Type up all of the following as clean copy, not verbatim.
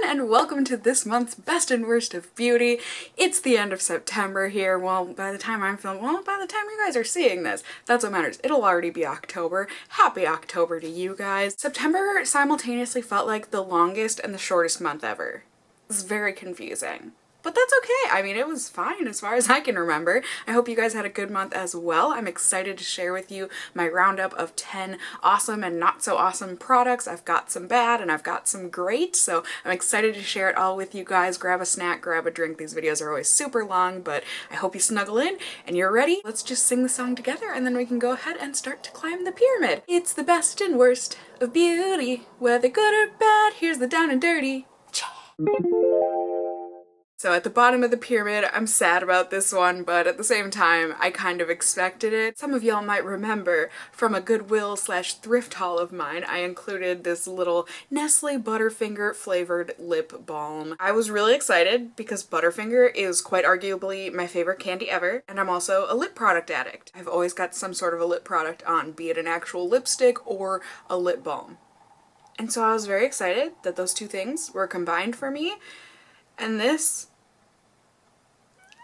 and welcome to this month's Best and Worst of Beauty. It's the end of September here. Well, by the time I'm filming, by the time you guys are seeing this, that's what matters. It'll already be October. Happy October to you guys. September simultaneously felt like the longest and the shortest month ever. It's very confusing. But that's okay. I mean, it was fine as far as I can remember. I hope you guys had a good month as well. I'm excited to share with you my roundup of 10 awesome and not so awesome products. I've got some bad and I've got some great, so I'm excited to share it all with you guys. Grab a snack, grab a drink. These videos are always super long, but I hope you snuggle in and you're ready. Let's just sing the song together and then we can go ahead and start to climb the pyramid. It's the best and worst of beauty, whether good or bad. Here's the down and dirty. So at the bottom of the pyramid, I'm sad about this one, but at the same time, I kind of expected it. Some of y'all might remember from a Goodwill/thrift haul of mine, I included this little Nestle Butterfinger flavored lip balm. I was really excited because Butterfinger is quite arguably my favorite candy ever, and I'm also a lip product addict. I've always got some sort of a lip product on, be it an actual lipstick or a lip balm. And so I was very excited that those two things were combined for me. And this,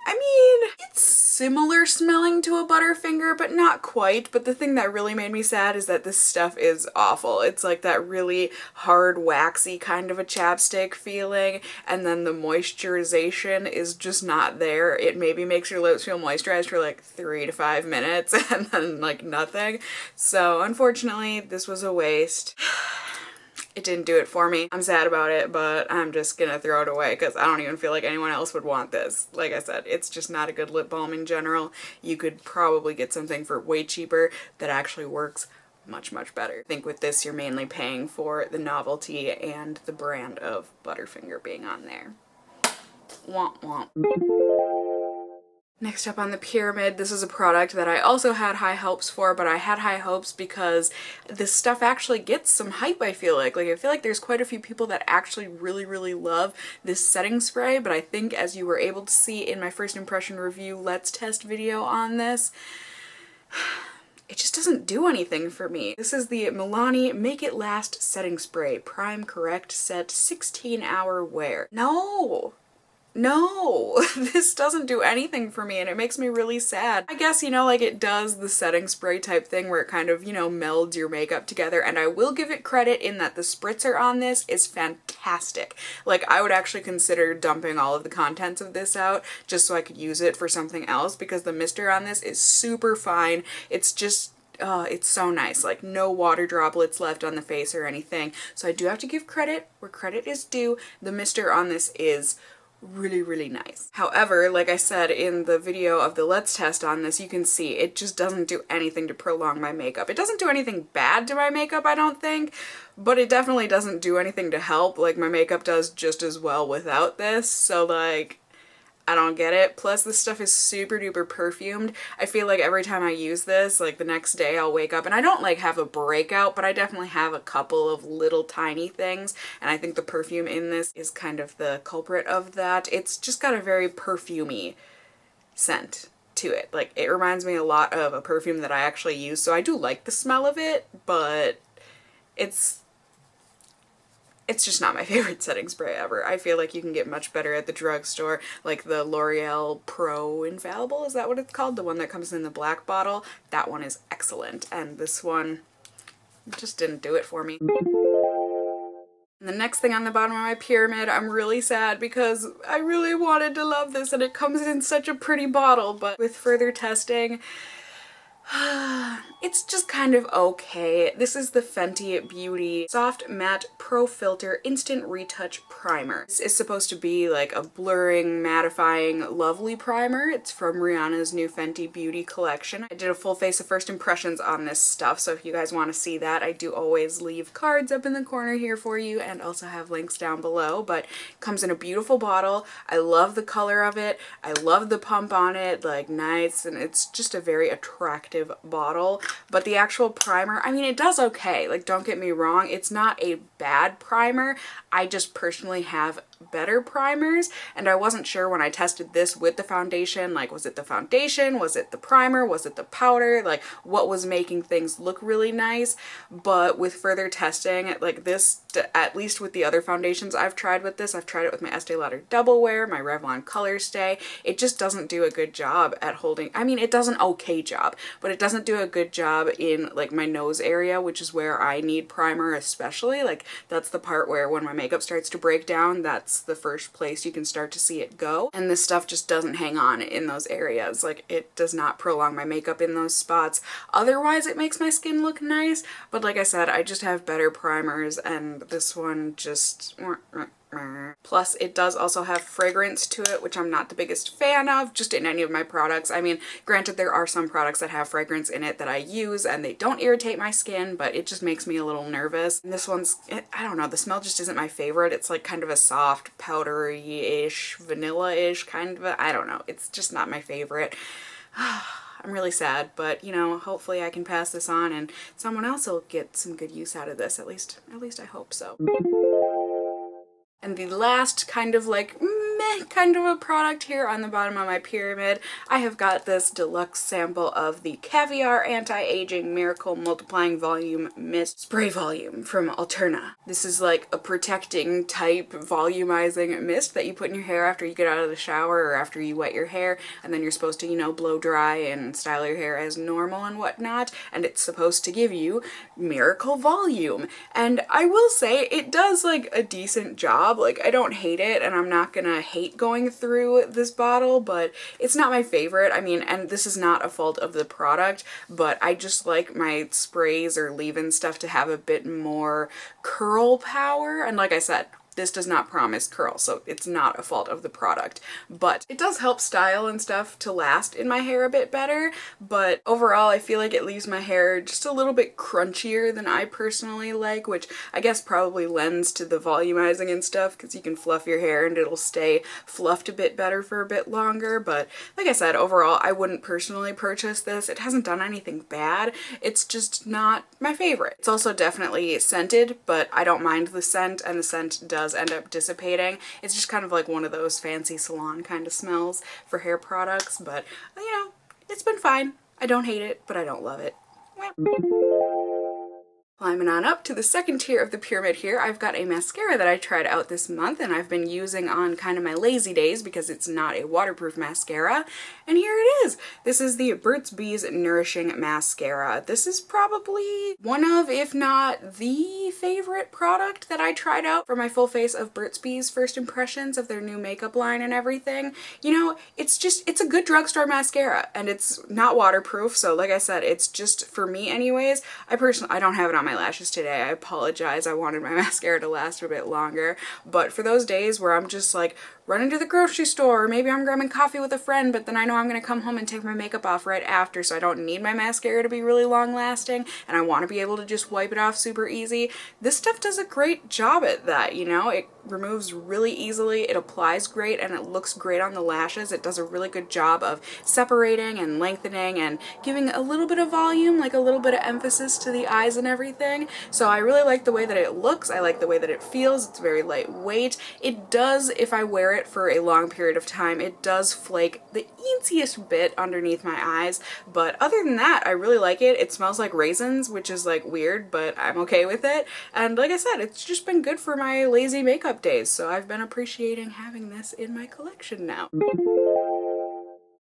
I mean, it's similar smelling to a Butterfinger, but not quite. But the thing that really made me sad is that this stuff is awful. It's like that really hard, waxy kind of a chapstick feeling, and then the moisturization is just not there. It maybe makes your lips feel moisturized for like 3 to 5 minutes, and then like nothing. So unfortunately, this was a waste. It didn't do it for me. I'm sad about it, but I'm just gonna throw it away because I don't even feel like anyone else would want this. Like I said, it's just not a good lip balm in general. You could probably get something for way cheaper that actually works much, much better. I think with this, you're mainly paying for the novelty and the brand of Butterfinger being on there. Womp womp. Next up on the pyramid, this is a product that I also had high hopes for, but I had high hopes because this stuff actually gets some hype, I feel like. I feel like there's quite a few people that actually really love this setting spray, but I think as you were able to see in my first impression review Let's Test video on this, it just doesn't do anything for me. This is the Milani Make It Last Setting Spray Prime Correct Set 16-Hour Wear. No, this doesn't do anything for me and it makes me really sad. I guess, you know, like it does the setting spray type thing where it kind of, you know, melds your makeup together, and I will give it credit in that the spritzer on this is fantastic. Like I would actually consider dumping all of the contents of this out just so I could use it for something else because the mister on this is super fine. It's just it's so nice, like no water droplets left on the face or anything. So I do have to give credit where credit is due. The mister on this is really nice. However, like I said in the video of the Let's Test on this, you can see it just doesn't do anything to prolong my makeup. It doesn't do anything bad to my makeup, I don't think, but it definitely doesn't do anything to help. Like my makeup does just as well without this, so like I don't get it. Plus this stuff is super duper perfumed. I feel like every time I use this, like the next day I'll wake up and I don't like have a breakout, but I definitely have a couple of little tiny things, and I think the perfume in this is kind of the culprit of that. It's just got a very perfumey scent to it. Like it reminds me a lot of a perfume that I actually use, so I do like the smell of it, but it's just not my favorite setting spray ever. I feel like you can get much better at the drugstore, like the L'Oreal Pro Infallible, is that what it's called? The one that comes in the black bottle. That one is excellent, and this one just didn't do it for me. And the next thing on the bottom of my pyramid, I'm really sad because I really wanted to love this and it comes in such a pretty bottle, but with further testing, it's just kind of okay. This is the Fenty Beauty Soft Matte Pro Filter Instant Retouch Primer. This is supposed to be like a blurring, mattifying, lovely primer. It's from Rihanna's new Fenty Beauty collection. I did a full face of first impressions on this stuff, so if you guys want to see that, I do always leave cards up in the corner here for you and also have links down below, but it comes in a beautiful bottle. I love the color of it. I love the pump on it, like nice, and it's just a very attractive effective bottle. But the actual primer, I mean, it does okay. Like, don't get me wrong, it's not a bad primer. I just personally have better primers, and I wasn't sure when I tested this with the foundation, like, was it the foundation, was it the primer, was it the powder, like what was making things look really nice. But with further testing, like this, at least with the other foundations I've tried with this, I've tried it with my Estee Lauder Double Wear, my Revlon Color Stay, it just doesn't do a good job at holding, I mean, it does an okay job, but it doesn't do a good job in like my nose area, which is where I need primer especially. Like, that's the part where when my makeup starts to break down, that's the first place you can start to see it go. And this stuff just doesn't hang on in those areas. Like, it does not prolong my makeup in those spots. Otherwise, it makes my skin look nice. But like I said, I just have better primers, and this one just... Plus, it does also have fragrance to it, which I'm not the biggest fan of, just in any of my products. I mean, granted, there are some products that have fragrance in it that I use and they don't irritate my skin, but it just makes me a little nervous. And this one's, I don't know, the smell just isn't my favorite. It's like kind of a soft, powdery-ish, vanilla-ish kind of I don't know. It's just not my favorite. I'm really sad, but you know, hopefully I can pass this on and someone else will get some good use out of this. At least I hope so. And the last kind of like meh kind of a product here on the bottom of my pyramid, I have got this deluxe sample of the Caviar Anti-Aging Miracle Multiplying Volume Mist Spray Volume from Alterna. This is like a protecting type volumizing mist that you put in your hair after you get out of the shower or after you wet your hair, and then you're supposed to, you know, blow dry and style your hair as normal and whatnot, and it's supposed to give you miracle volume. And I will say it does like a decent job. Like, I don't hate it, and I'm not gonna hate going through this bottle, but it's not my favorite. I mean, and this is not a fault of the product, but I just like my sprays or leave-in stuff to have a bit more curl power. And like I said, this does not promise curl, so it's not a fault of the product. But it does help style and stuff to last in my hair a bit better, but overall I feel like it leaves my hair just a little bit crunchier than I personally like, which I guess probably lends to the volumizing and stuff, because you can fluff your hair and it'll stay fluffed a bit better for a bit longer. But like I said, overall I wouldn't personally purchase this. It hasn't done anything bad, it's just not my favorite. It's also definitely scented, but I don't mind the scent, and the scent does end up dissipating. It's just kind of like one of those fancy salon kind of smells for hair products, but you know, it's been fine. I don't hate it, but I don't love it. Climbing on up to the second tier of the pyramid here, I've got a mascara that I tried out this month and I've been using on kind of my lazy days because it's not a waterproof mascara. And here it is! This is the Burt's Bees Nourishing Mascara. This is probably one of, if not the favorite product that I tried out for my full face of Burt's Bees first impressions of their new makeup line and everything. You know, it's a good drugstore mascara, and it's not waterproof, so like I said, it's just, for me anyways, I don't have it on my lashes today. I apologize. I wanted my mascara to last a bit longer. But for those days where I'm just like running to the grocery store, or maybe I'm grabbing coffee with a friend, but then I know I'm gonna come home and take my makeup off right after, so I don't need my mascara to be really long lasting, and I want to be able to just wipe it off super easy. This stuff does a great job at that, you know? It removes really easily, it applies great, and it looks great on the lashes. It does a really good job of separating and lengthening and giving a little bit of volume, like a little bit of emphasis to the eyes and everything. So I really like the way that it looks. I like the way that it feels. It's very lightweight. It does, if I wear it for a long period of time, it does flake the easiest bit underneath my eyes, but other than that, I really like it. It smells like raisins, which is like weird, but I'm okay with it. And like I said, it's just been good for my lazy makeup days, so I've been appreciating having this in my collection now.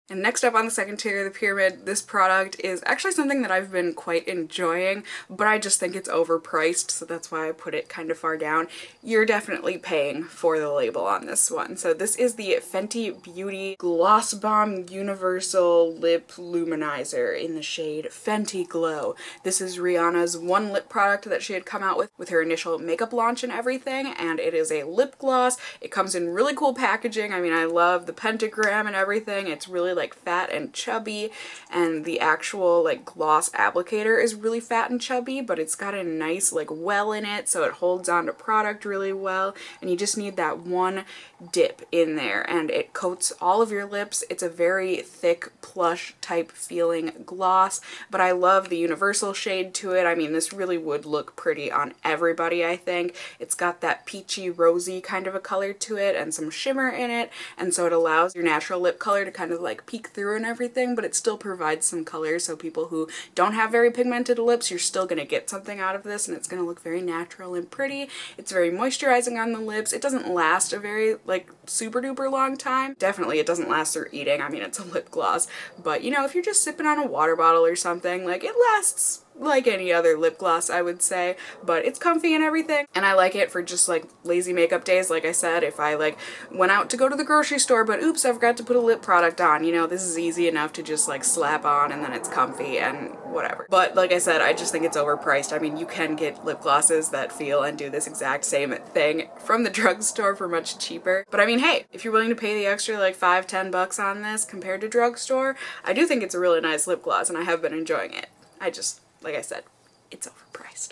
And next up on the second tier of the pyramid, this product is actually something that I've been quite enjoying, but I just think it's overpriced, so that's why I put it kind of far down. You're definitely paying for the label on this one. So this is the Fenty Beauty Gloss Bomb Universal Lip Luminizer in the shade Fenty Glow. This is Rihanna's one lip product that she had come out with her initial makeup launch and everything, and it is a lip gloss. It comes in really cool packaging. I mean, I love the pentagram and everything. It's really like fat and chubby, and the actual like gloss applicator is really fat and chubby, but it's got a nice like well in it, so it holds on to product really well, and you just need that one dip in there and it coats all of your lips. It's a very thick plush type feeling gloss, but I love the universal shade to it. I mean, this really would look pretty on everybody, I think. It's got that peachy rosy kind of a color to it and some shimmer in it, and so it allows your natural lip color to kind of like peek through and everything, but it still provides some color, so people who don't have very pigmented lips, you're still going to get something out of this and it's going to look very natural and pretty. It's very moisturizing on the lips. It doesn't last a very like super duper long time. Definitely it doesn't last through eating. I mean, it's a lip gloss, but you know, if you're just sipping on a water bottle or something, like it lasts like any other lip gloss, I would say, but it's comfy and everything, and I like it for just like lazy makeup days. Like I said, if I like went out to go to the grocery store but oops, I forgot to put a lip product on, you know, this is easy enough to just like slap on and then it's comfy and whatever. But like I said, I just think it's overpriced. I mean, you can get lip glosses that feel and do this exact same thing from the drugstore for much cheaper, but I mean, hey, if you're willing to pay the extra like $5-10 bucks on this compared to drugstore, I do think it's a really nice lip gloss and I have been enjoying it. Like I said, it's overpriced.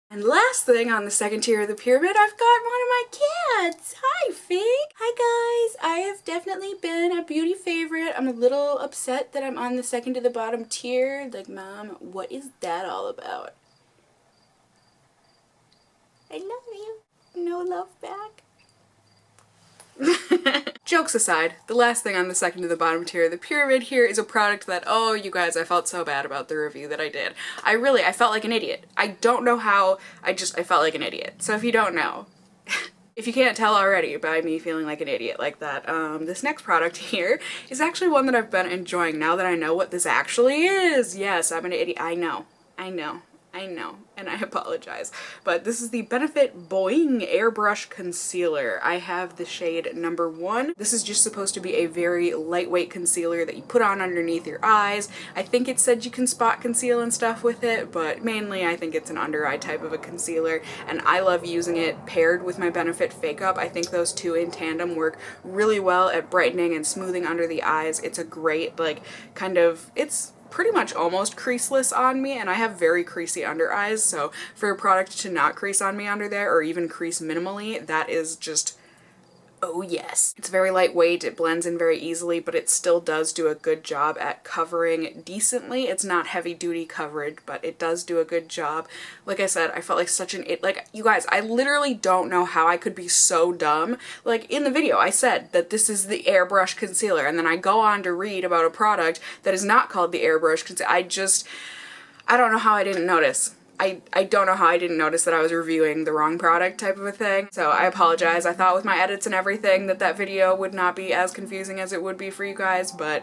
And last thing on the second tier of the pyramid, I've got one of my cats. Hi, Fig. Hi, guys. I have definitely been a beauty favorite. I'm a little upset that I'm on the second to the bottom tier. Like, Mom, what is that all about? I love you. No love back. Jokes aside, the last thing on the second to the bottom tier of the pyramid here is a product that, oh, you guys, I felt so bad about the review that I did. I felt like an idiot. I don't know how, I felt like an idiot. So if you don't know, if you can't tell already by me feeling like an idiot like that, this next product here is actually one that I've been enjoying now that I know what this actually is. Yes, I'm an idiot. I know, and I apologize. But this is the Benefit Boi-ing Airbrush Concealer. I have the shade number 1. This is just supposed to be a very lightweight concealer that you put on underneath your eyes. I think it said you can spot conceal and stuff with it, but mainly I think it's an under eye type of a concealer, and I love using it paired with my Benefit Fakeup. I think those two in tandem work really well at brightening and smoothing under the eyes. It's a great, like, kind of, it's pretty much almost creaseless on me, and I have very creasy under eyes, so for a product to not crease on me under there or even crease minimally, that is just, oh yes. It's very lightweight, it blends in very easily, but it still does do a good job at covering decently. It's not heavy duty coverage, but it does do a good job. Like I said, I felt like such an like, you guys, I literally don't know how I could be so dumb. Like in the video, I said that this is the airbrush concealer, and then I go on to read about a product that is not called the airbrush concealer. I don't know how I didn't notice. I don't know how I didn't notice that I was reviewing the wrong product type of a thing, so I apologize. I thought with my edits and everything that video would not be as confusing as it would be for you guys, but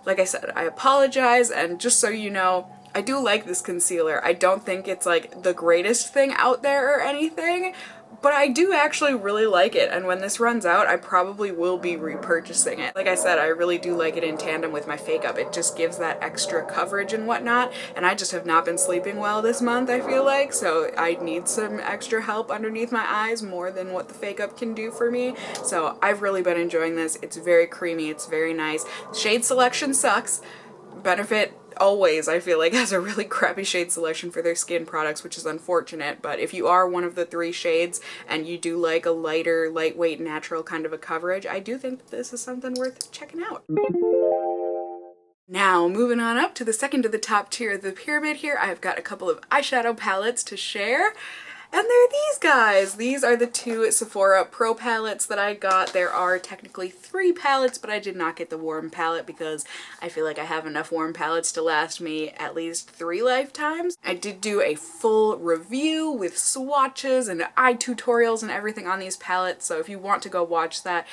like I said, I apologize, and just so you know, I do like this concealer. I don't think it's like the greatest thing out there or anything, but I do actually really like it, and when this runs out, I probably will be repurchasing it. Like I said, I really do like it in tandem with my Fakeup. It just gives that extra coverage and whatnot, and I just have not been sleeping well this month, I feel like, so I need some extra help underneath my eyes more than what the Fakeup can do for me. So I've really been enjoying this. It's very creamy, it's very nice. Shade selection sucks. Benefit always, I feel like, has a really crappy shade selection for their skin products, which is unfortunate, but if you are one of the 3 shades and you do like a lighter, lightweight, natural kind of a coverage, I do think that this is something worth checking out. Now, moving on up to the second to the top tier of the pyramid here, I've got a couple of eyeshadow palettes to share. And they're these guys. These are the 2 Sephora Pro palettes that I got. There are technically 3 palettes, but I did not get the warm palette because I feel like I have enough warm palettes to last me at least 3 lifetimes. I did do a full review with swatches and eye tutorials and everything on these palettes, so if you want to go watch that,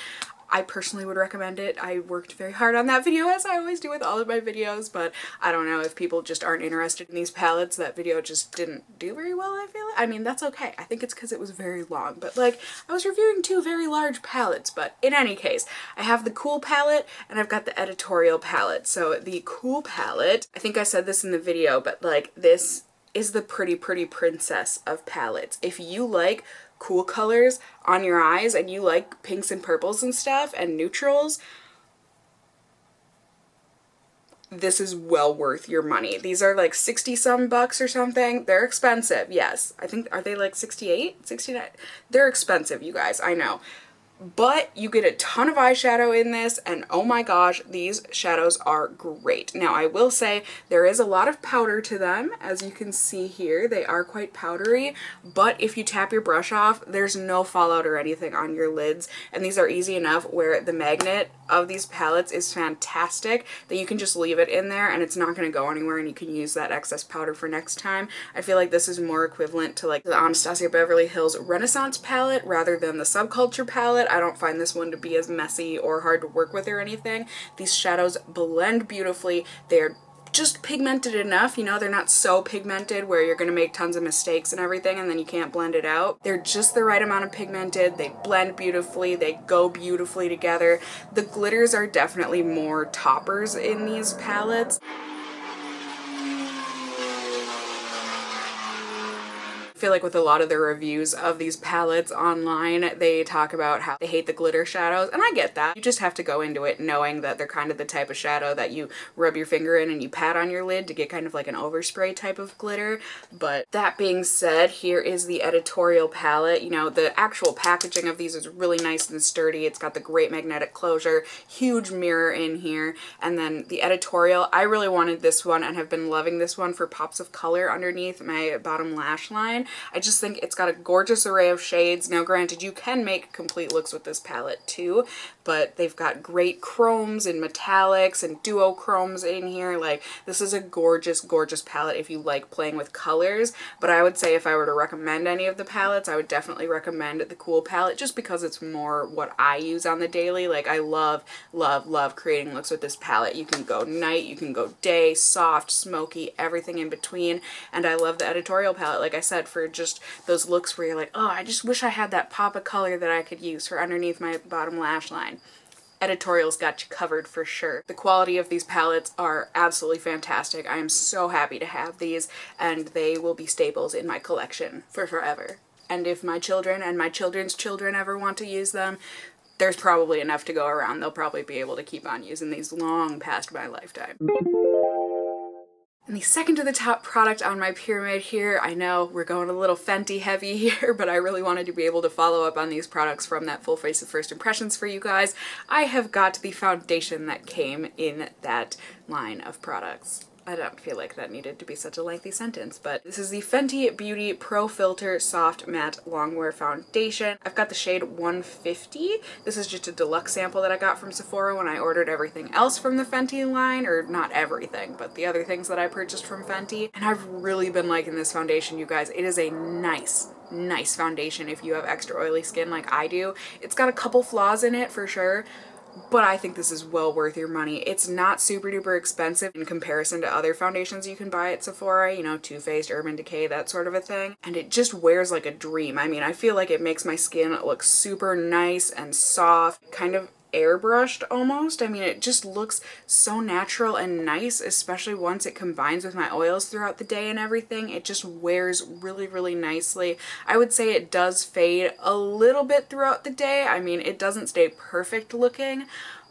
I personally would recommend it. I worked very hard on that video, as I always do with all of my videos, but I don't know, if people just aren't interested in these palettes, that video just didn't do very well, I feel like. I mean, that's okay. I think it's because it was very long, but like, I was reviewing 2 very large palettes, but in any case, I have the Cool palette and I've got the Editorial palette. So the Cool palette, I think I said this in the video, but like, this is the pretty princess of palettes. If you like cool colors on your eyes and you like pinks and purples and stuff and neutrals, this is well worth your money. These are like 60 some bucks or something. They're expensive, yes. I think, are they like 68, 69? They're expensive, you guys, I know. But you get a ton of eyeshadow in this, and oh my gosh, these shadows are great. Now, I will say there is a lot of powder to them. As you can see here, they are quite powdery, but if you tap your brush off, there's no fallout or anything on your lids, and these are easy enough where the magnet of these palettes is fantastic that you can just leave it in there and it's not going to go anywhere, and you can use that excess powder for next time. I feel like this is more equivalent to like the Anastasia Beverly Hills Renaissance palette rather than the Subculture palette. I don't find this one to be as messy or hard to work with or anything. These shadows blend beautifully. They're just pigmented enough, you know, they're not so pigmented where you're gonna make tons of mistakes and everything and then you can't blend it out. They're just the right amount of pigmented, they blend beautifully, they go beautifully together. The glitters are definitely more toppers in these palettes. I feel like with a lot of the reviews of these palettes online, they talk about how they hate the glitter shadows, and I get that. You just have to go into it knowing that they're kind of the type of shadow that you rub your finger in and you pat on your lid to get kind of like an overspray type of glitter. But that being said, here is the editorial palette. You know, the actual packaging of these is really nice and sturdy. It's got the great magnetic closure, huge mirror in here, and then the editorial. I really wanted this one and have been loving this one for pops of color underneath my bottom lash line. I just think it's got a gorgeous array of shades. Now granted, you can make complete looks with this palette too, but they've got great chromes and metallics and duochromes in here. Like, this is a gorgeous, gorgeous palette if you like playing with colors. But I would say if I were to recommend any of the palettes, I would definitely recommend the Cool palette just because it's more what I use on the daily. Like, I love, love, love creating looks with this palette. You can go night, you can go day, soft, smoky, everything in between. And I love the editorial palette, like I said, for just those looks where you're like, oh, I just wish I had that pop of color that I could use for underneath my bottom lash line. Editorial's got you covered for sure. The quality of these palettes are absolutely fantastic. I am so happy to have these, and they will be staples in my collection for forever. And if my children and my children's children ever want to use them, there's probably enough to go around. They'll probably be able to keep on using these long past my lifetime. And the second to the top product on my pyramid here, I know we're going a little Fenty heavy here, but I really wanted to be able to follow up on these products from that full face of first impressions for you guys. I have got the foundation that came in that line of products. I don't feel like that needed to be such a lengthy sentence, but this is the Fenty Beauty Pro Filter Soft Matte Longwear Foundation. I've got the shade 150. This is just a deluxe sample that I got from Sephora when I ordered everything else from the Fenty line, or not everything, but the other things that I purchased from Fenty. And I've really been liking this foundation, you guys. It is a nice foundation if you have extra oily skin like I do. It's got a couple flaws in it for sure, but I think this is well worth your money. It's not super duper expensive in comparison to other foundations you can buy at Sephora, you know, Too Faced, Urban Decay, that sort of a thing. And it just wears like a dream. I mean, I feel like it makes my skin look super nice and soft, kind of airbrushed almost. I mean, it just looks so natural and nice, especially once it combines with my oils throughout the day and everything. It just wears really, really nicely. I would say it does fade a little bit throughout the day. I mean, it doesn't stay perfect looking,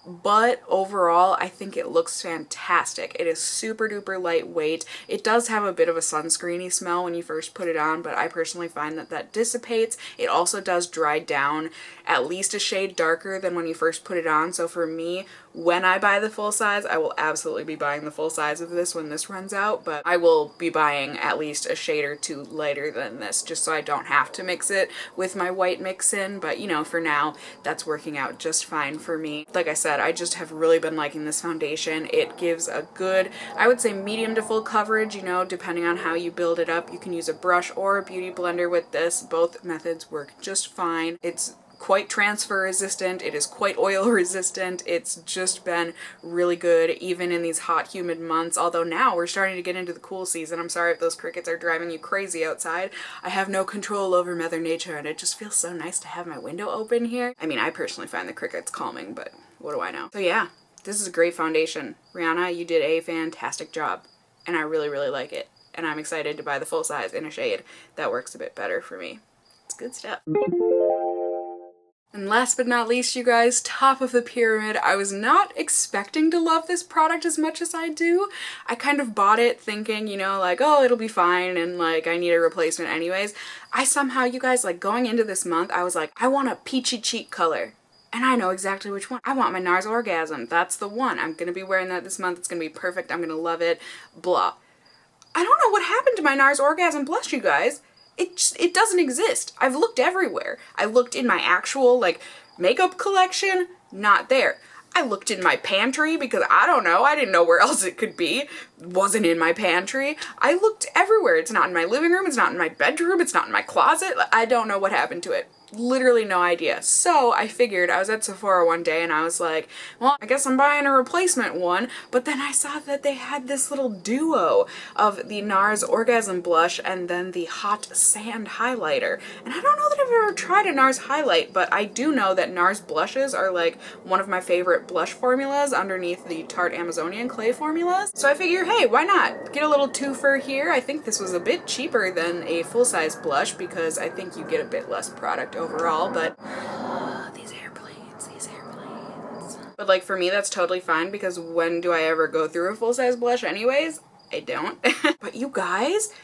but overall I think it looks fantastic. It is super duper lightweight. It does have a bit of a sunscreeny smell when you first put it on, but I personally find that that dissipates. It also does dry down at least a shade darker than when you first put it on. So for me, when I buy the full size, I will absolutely be buying the full size of this when this runs out, but I will be buying at least a shade or two lighter than this just so I don't have to mix it with my white mix-in. But you know, for now, that's working out just fine for me. Like I said, I just have really been liking this foundation. It gives a good, I would say medium to full coverage, you know, depending on how you build it up. You can use a brush or a beauty blender with this. Both methods work just fine. It's quite transfer resistant, it is quite oil resistant. It's just been really good even in these hot humid months, although now we're starting to get into the cool season. I'm sorry if those crickets are driving you crazy outside. I have no control over Mother Nature and it just feels so nice to have my window open here. I mean, I personally find the crickets calming, but what do I know? So yeah, this is a great foundation. Rihanna, you did a fantastic job and I really, really like it. And I'm excited to buy the full size in a shade that works a bit better for me. It's good stuff. And last but not least, you guys, top of the pyramid. I was not expecting to love this product as much as I do. I kind of bought it thinking, you know, like, oh, it'll be fine and like I need a replacement anyways. I somehow, you guys, like going into this month, I was like, I want a peachy cheek color. And I know exactly which one. I want my NARS Orgasm. That's the one. I'm gonna be wearing that this month. It's gonna be perfect. I'm gonna love it. Blah. I don't know what happened to my NARS Orgasm blush, you guys. It doesn't exist. I've looked everywhere. I looked in my actual like makeup collection, not there. I looked in my pantry because I don't know, I didn't know where else it could be. It wasn't in my pantry. I looked everywhere. It's not in my living room, it's not in my bedroom, it's not in my closet. I don't know what happened to it. Literally no idea. So I figured, I was at Sephora one day and I was like, well, I guess I'm buying a replacement one, but then I saw that they had this little duo of the NARS Orgasm Blush and then the Hot Sand Highlighter. And I don't know that I've ever tried a NARS highlight, but I do know that NARS blushes are like one of my favorite blush formulas underneath the Tarte Amazonian clay formulas. So I figure, hey, why not? Get a little twofer here. I think this was a bit cheaper than a full-size blush because I think you get a bit less product overall, but these airplanes. But like for me, that's totally fine because when do I ever go through a full-size blush anyways? I don't. But you guys,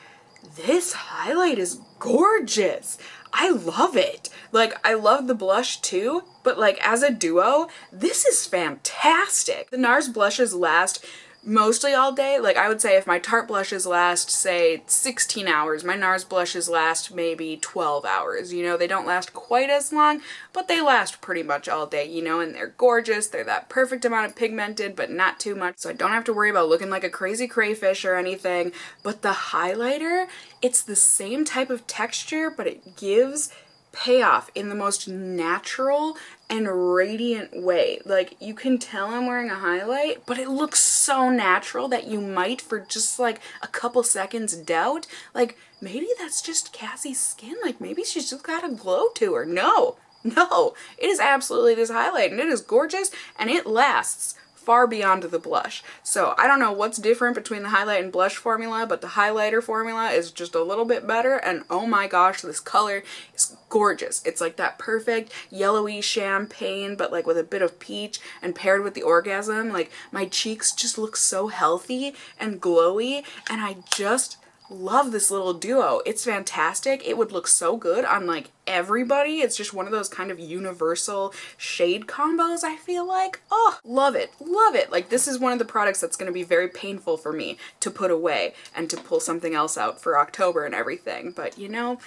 this highlight is gorgeous. I love it. Like, I love the blush too, but like as a duo, this is fantastic. The NARS blushes last mostly all day. Like I would say if my Tarte blushes last, say 16 hours, my NARS blushes last maybe 12 hours. You know, they don't last quite as long, but they last pretty much all day, you know, and they're gorgeous. They're that perfect amount of pigmented, but not too much. So I don't have to worry about looking like a crazy crayfish or anything. But the highlighter, it's the same type of texture, but it gives payoff in the most natural and radiant way. Like you can tell I'm wearing a highlight, but it looks so natural that you might for just like a couple seconds doubt, like maybe that's just Cassie's skin, like maybe she's just got a glow to her. No, it is absolutely this highlight and it is gorgeous and it lasts far beyond the blush. So I don't know what's different between the highlight and blush formula, but the highlighter formula is just a little bit better, and oh my gosh, this color is gorgeous. It's like that perfect yellowy champagne, but like with a bit of peach, and paired with the Orgasm, like my cheeks just look so healthy and glowy, and I just love this little duo. It's fantastic. It would look so good on like everybody. It's just one of those kind of universal shade combos, I feel like. Oh, love it. Love it. Like this is one of the products that's going to be very painful for me to put away and to pull something else out for October and everything. But you know,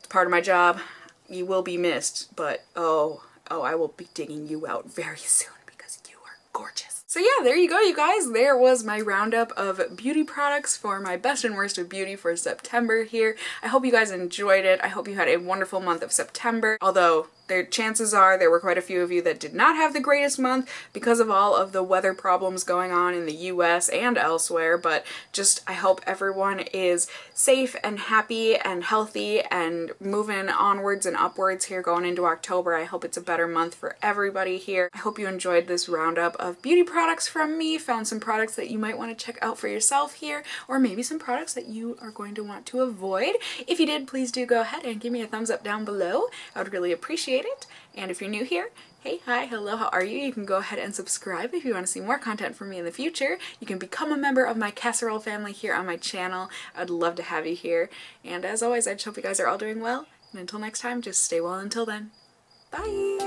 it's part of my job. You will be missed, but oh, I will be digging you out very soon because you are gorgeous. So yeah, there you go, you guys. There was my roundup of beauty products for my best and worst of beauty for September here. I hope you guys enjoyed it. I hope you had a wonderful month of September, although chances are there were quite a few of you that did not have the greatest month because of all of the weather problems going on in the US and elsewhere, but just I hope everyone is safe and happy and healthy and moving onwards and upwards here going into October. I hope it's a better month for everybody here. I hope you enjoyed this roundup of beauty products from me, found some products that you might want to check out for yourself here, or maybe some products that you are going to want to avoid. If you did, please do go ahead and give me a thumbs up down below. I would really appreciate it. And if you're new here, hey, hi, hello, how are you? You can go ahead and subscribe if you want to see more content from me in the future. You can become a member of my casserole family here on my channel. I'd love to have you here. And as always, I just hope you guys are all doing well. And until next time, just stay well until then. Bye!